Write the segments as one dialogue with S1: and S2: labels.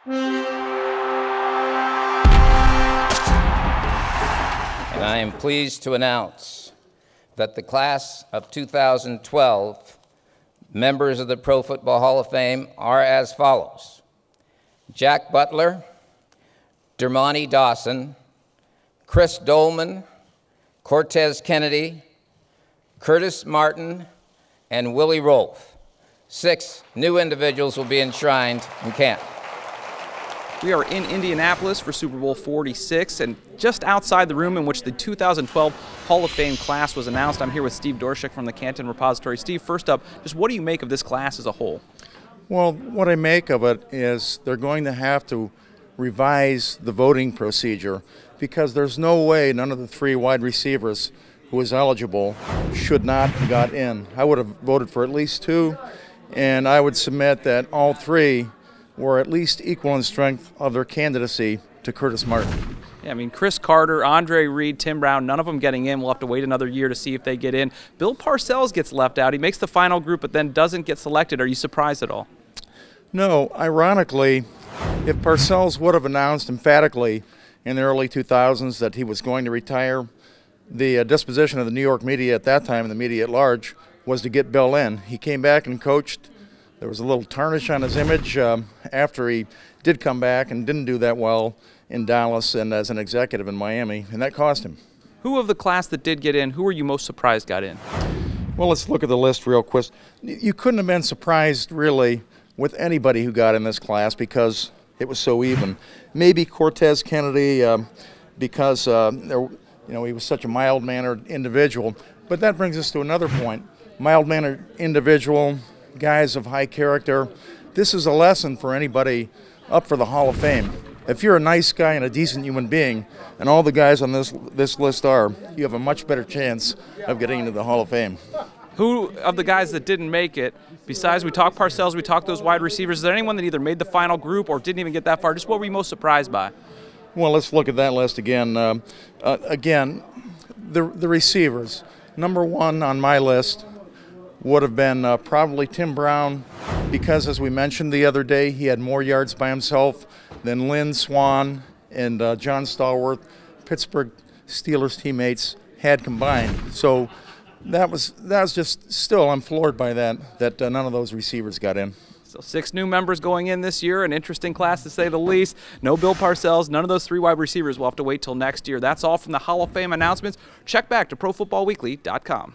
S1: And I am pleased to announce that the class of 2012 members of the Pro Football Hall of Fame are as follows: Jack Butler, Dermontti Dawson, Chris Doleman, Cortez Kennedy, Curtis Martin, and Willie Roaf. 6 new individuals will be enshrined in camp.
S2: We are in Indianapolis for Super Bowl 46, and just outside the room in which the 2012 Hall of Fame class was announced, I'm here with Steve Dorshik from the Canton Repository. Steve, first up, just what do you make of this class as a whole?
S3: Well, what I make of it is they're going to have to revise the voting procedure, because there's no way none of the 3 wide receivers who was eligible should not have got in. I would have voted for at least 2, and I would submit that all 3 were at least equal in strength of their candidacy to Curtis Martin.
S2: Yeah, I mean, Chris Carter, Andre Reed, Tim Brown, none of them getting in. We'll have to wait another year to see if they get in. Bill Parcells gets left out. He makes the final group but then doesn't get selected. Are you surprised at all?
S3: No, ironically, if Parcells would have announced emphatically in the early 2000s that he was going to retire, the disposition of the New York media at that time, and the media at large, was to get Bill in. He came back and coached. There was a little tarnish on his image after he did come back and didn't do that well in Dallas and as an executive in Miami, and that cost him.
S2: Who of the class that did get in, who were you most surprised got in?
S3: Well, let's look at the list real quick. You couldn't have been surprised, really, with anybody who got in this class because it was so even. Maybe Cortez Kennedy because he was such a mild-mannered individual. But that brings us to another point. Mild-mannered individual, guys of high character. This is a lesson for anybody up for the Hall of Fame. If you're a nice guy and a decent human being, and all the guys on this list are, you have a much better chance of getting into the Hall of Fame.
S2: Who of the guys that didn't make it, besides we talked Parcells, we talked those wide receivers, is there anyone that either made the final group or didn't even get that far? Just what were you most surprised by?
S3: Well, let's look at that list again. Again, the receivers. Number 1 on my list would have been probably Tim Brown, because as we mentioned the other day, he had more yards by himself than Lynn Swann and John Stallworth, Pittsburgh Steelers teammates, had combined. So that was just still, I'm floored by that none of those receivers got in.
S2: So 6 new members going in this year, an interesting class to say the least. No Bill Parcells, none of those 3 wide receivers. We'll have to wait till next year. That's all from the Hall of Fame announcements. Check back to ProFootballWeekly.com.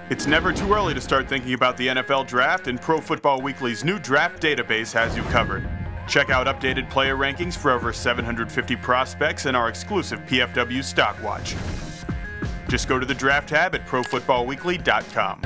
S4: It's never too early to start thinking about the NFL Draft, and Pro Football Weekly's new draft database has you covered. Check out updated player rankings for over 750 prospects and our exclusive PFW Stock Watch. Just go to the Draft tab at ProFootballWeekly.com.